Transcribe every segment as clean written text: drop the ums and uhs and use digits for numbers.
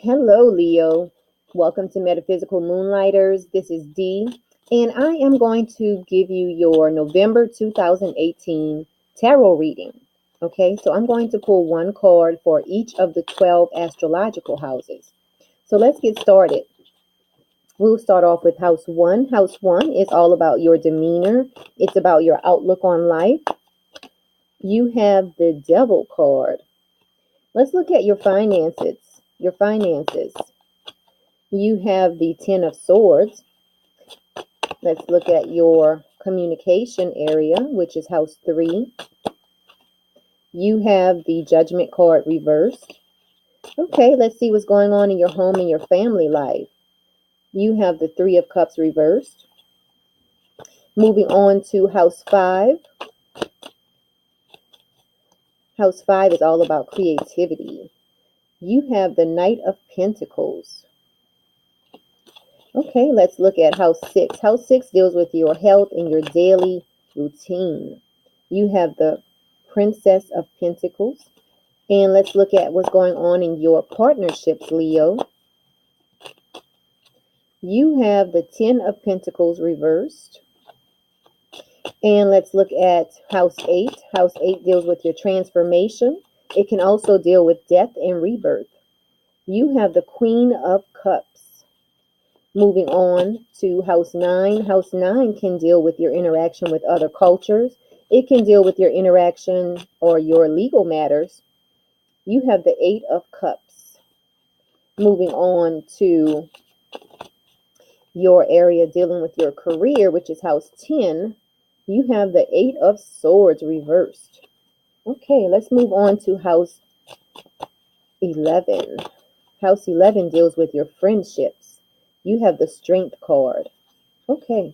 Hello, Leo. Welcome to Metaphysical Moonlighters. This is Dee, and I am going to give you your November 2018 tarot reading. Okay, so I'm going to pull one card for each of the 12 astrological houses. So let's get started. We'll start off with house one. House one is all about your demeanor, it's about your outlook on life. You have the Devil card. Let's look at your finances. Your finances. You have the Ten of Swords. Let's look at your communication area, which is house 3. You have the Judgment card reversed. Okay, let's see what's going on in your home and your family life. You have the Three of Cups reversed. Moving on to house 5. House 5 is all about creativity. You have the Knight of Pentacles. Okay, let's look at house 6. House 6 deals with your health and your daily routine. You have the Princess of Pentacles. And let's look at what's going on in your partnerships, Leo. You have the Ten of Pentacles reversed. And let's look at house 8. House 8 deals with your transformation. It can also deal with death and rebirth. You have the Queen of Cups. Moving on to house 9. House 9 can deal with your interaction with other cultures. It can deal with your interaction or your legal matters. You have the Eight of Cups. Moving on to your area dealing with your career, which is house 10, you have the Eight of Swords reversed. Okay, let's move on to house 11. House 11 deals with your friendships. You have the Strength card. Okay,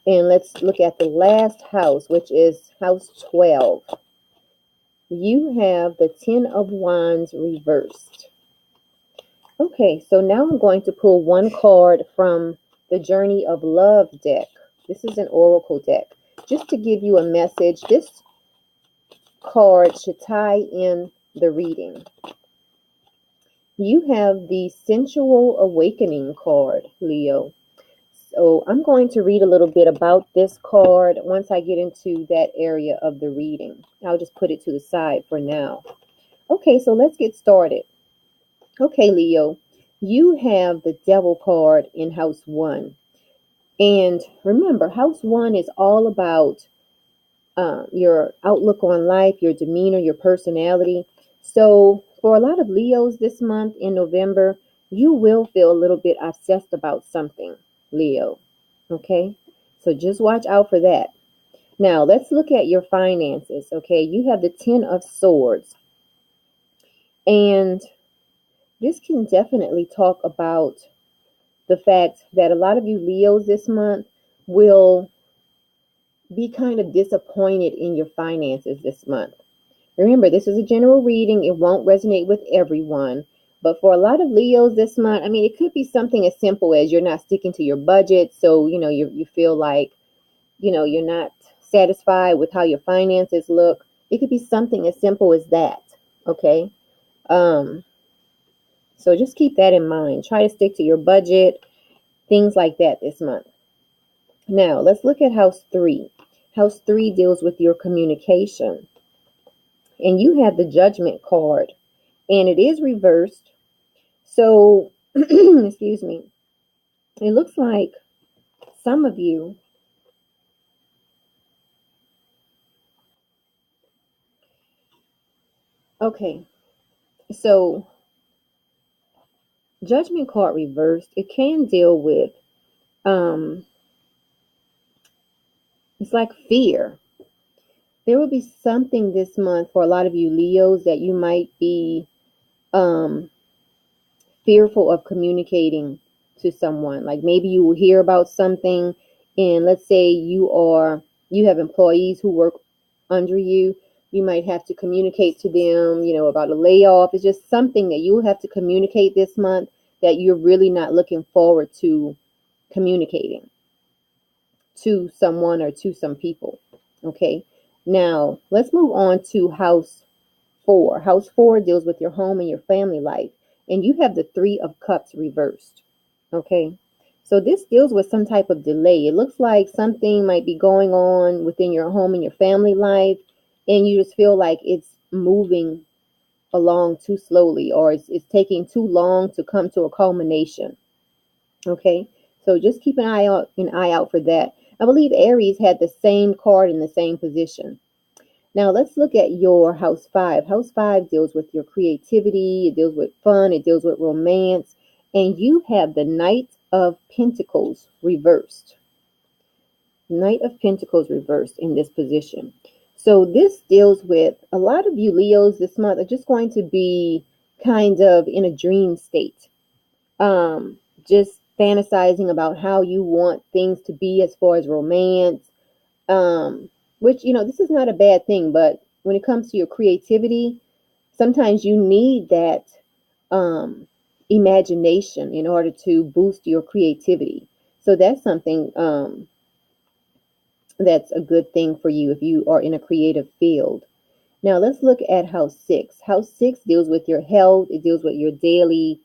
and let's look at the last house, which is house 12. You have the Ten of Wands reversed. Okay, so now I'm going to pull one card from the Journey of Love deck. This is an oracle deck. Just to give you a message, this card should tie in the reading. You have the Sensual Awakening card, Leo. So I'm going to read a little bit about this card once I get into that area of the reading. I'll just put it to the side for now. Okay, so let's get started. Okay, Leo, you have the Devil card in house 1. And remember, house 1 is all about your outlook on life, your demeanor, your personality. So for a lot of Leos this month in November, you will feel a little bit obsessed about something, Leo. Okay, so just watch out for that. Now let's look at your finances. Okay, you have the Ten of Swords, and this can definitely talk about the fact that a lot of you Leos this month will be kind of disappointed in your finances this month. Remember, this is a general reading. It won't resonate with everyone. But for a lot of Leos this month, I mean, it could be something as simple as you're not sticking to your budget. So, you feel like, you're not satisfied with how your finances look. It could be something as simple as that. Okay. So just keep that in mind. Try to stick to your budget, things like that this month. Now, let's look at house 3. House 3 deals with your communication. And you have the Judgment card, and it is reversed. So, excuse me, it looks like some of you okay, so Judgment card reversed, it can deal with it's like fear. There will be something this month for a lot of you Leos that you might be um fearful of communicating to someone. Like maybe you will hear about something, and let's say you have employees who work under you. You might have to communicate to them, about a layoff. It's just something that you will have to communicate this month that you're really not looking forward to communicating to someone or to some people. Okay. Now let's move on to house 4. House 4 deals with your home and your family life. And you have the Three of Cups reversed. Okay. So this deals with some type of delay. It looks like something might be going on within your home and your family life, and you just feel like it's moving along too slowly, or it's taking too long to come to a culmination. Okay. So just keep an eye out for that. I believe Aries had the same card in the same position. Now let's look at your house five. House five deals with your creativity, it deals with fun, it deals with romance, and you have the Knight of Pentacles reversed. Knight of Pentacles reversed in this position. So this deals with a lot of you Leos this month are just going to be kind of in a dream state. Just fantasizing about how you want things to be as far as romance. Which, this is not a bad thing, but when it comes to your creativity, sometimes you need that imagination in order to boost your creativity. So that's something that's a good thing for you if you are in a creative field. Now let's look at house six. House six deals with your health, it deals with your daily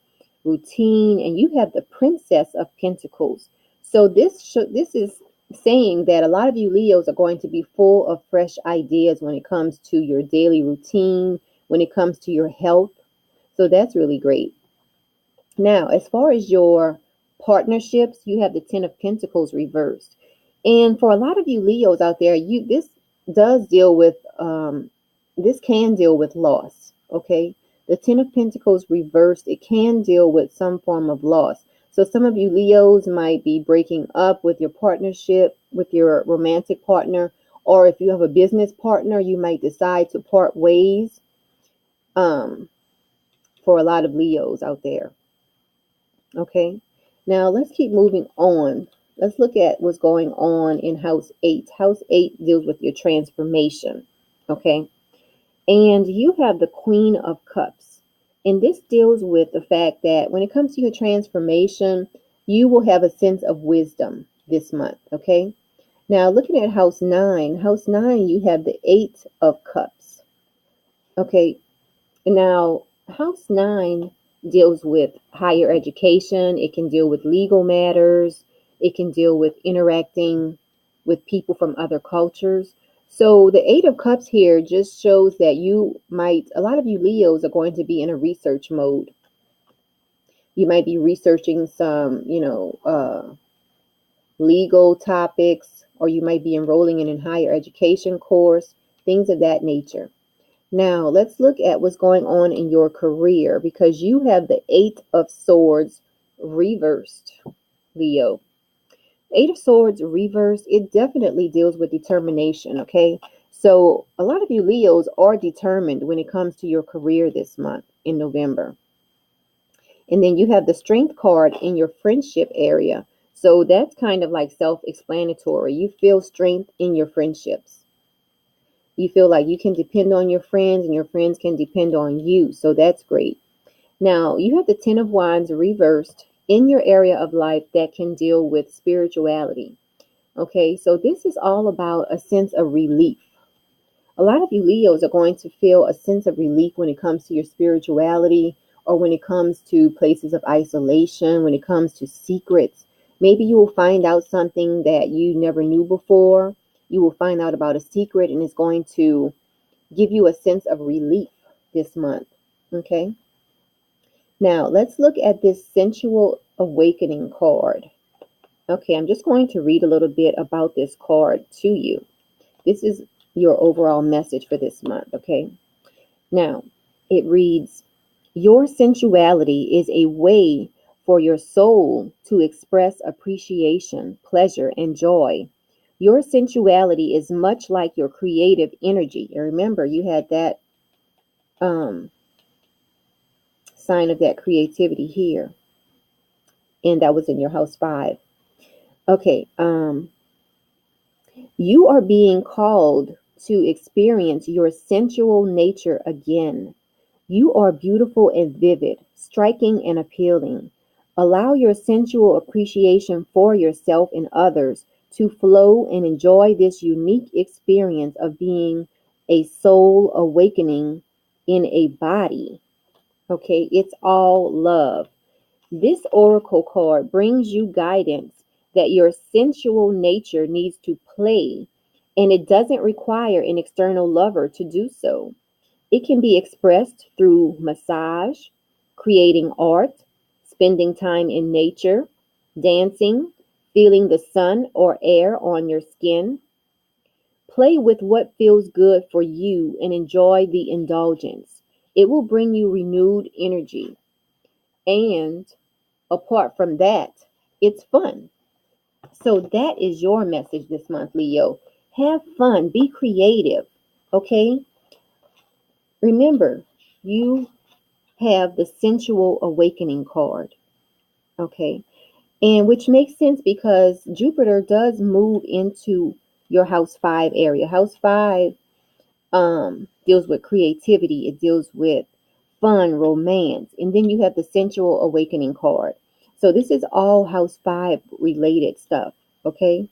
routine, and you have the Princess of Pentacles. So this is saying that a lot of you Leos are going to be full of fresh ideas when it comes to your daily routine, when it comes to your health. So that's really great. Now, as far as your partnerships, you have the Ten of Pentacles reversed. And for a lot of you Leos out there, does deal with this can deal with loss. Okay. The Ten of Pentacles reversed, it can deal with some form of loss. So some of you Leos might be breaking up with your partnership, with your romantic partner, or if you have a business partner, you might decide to part ways. For a lot of Leos out there. Okay. Now let's keep moving on. Let's look at what's going on in house 8. House 8 deals with your transformation. Okay. And you have the Queen of Cups. And this deals with the fact that when it comes to your transformation, you will have a sense of wisdom this month. Okay. Now looking at house 9, you have the 8 of Cups. Okay. Now, house 9 deals with higher education. It can deal with legal matters. It can deal with interacting with people from other cultures. So the 8 of Cups here just shows that a lot of you Leos are going to be in a research mode. You might be researching some, legal topics, or you might be enrolling in a higher education course, things of that nature. Now, let's look at what's going on in your career, because you have the 8 of Swords reversed, Leo. 8 of Swords reversed, it definitely deals with determination, okay? So a lot of you Leos are determined when it comes to your career this month in November. And then you have the Strength card in your friendship area. So that's kind of like self-explanatory. You feel strength in your friendships. You feel like you can depend on your friends and your friends can depend on you. So that's great. Now, you have the Ten of Wands reversed in your area of life that can deal with spirituality. Okay, so this is all about a sense of relief. A lot of you Leos are going to feel a sense of relief when it comes to your spirituality, or when it comes to places of isolation, when it comes to secrets. Maybe you will find out something that you never knew before. You will find out about a secret, and it's going to give you a sense of relief this month. Okay. Now let's look at this Sensual Awakening card. Okay, I'm just going to read a little bit about this card to you. This is your overall message for this month. Okay. Now it reads, your sensuality is a way for your soul to express appreciation, pleasure, and joy. Your sensuality is much like your creative energy. And remember, you had that sign of that creativity here. And that was in your house 5. Okay. You are being called to experience your sensual nature again. You are beautiful and vivid, striking and appealing. Allow your sensual appreciation for yourself and others to flow and enjoy this unique experience of being a soul awakening in a body. Okay, it's all love. This oracle card brings you guidance that your sensual nature needs to play, and it doesn't require an external lover to do so. It can be expressed through massage, creating art, spending time in nature, dancing, feeling the sun or air on your skin. Play with what feels good for you and enjoy the indulgence. It will bring you renewed energy. And apart from that, it's fun. So that is your message this month, Leo. Have fun, be creative. Okay? Remember, you have the sensual awakening card. Okay? And which makes sense because Jupiter does move into your house 5 area. House 5 deals with creativity, it deals with fun, romance, and then you have the sensual awakening card. So this is all house 5 related stuff. Okay,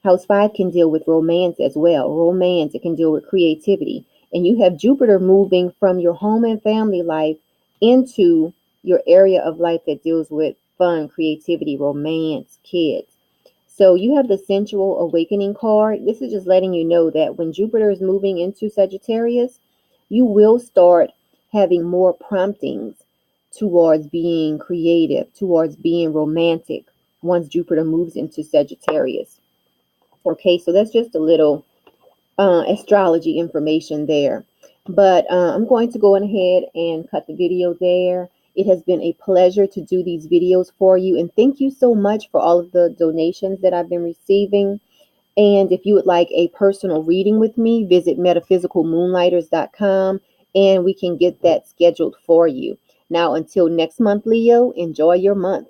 house 5 can deal with romance as well. Romance, it can deal with creativity, and you have Jupiter moving from your home and family life into your area of life that deals with fun, creativity, romance, kids. So you have the sensual awakening card. This is just letting you know that when Jupiter is moving into Sagittarius, you will start having more promptings towards being creative, towards being romantic once Jupiter moves into Sagittarius. Okay, so that's just a little astrology information there. But I'm going to go ahead and cut the video there. It has been a pleasure to do these videos for you. And thank you so much for all of the donations that I've been receiving. And if you would like a personal reading with me, visit metaphysicalmoonlighters.com and we can get that scheduled for you. Now, until next month, Leo, enjoy your month.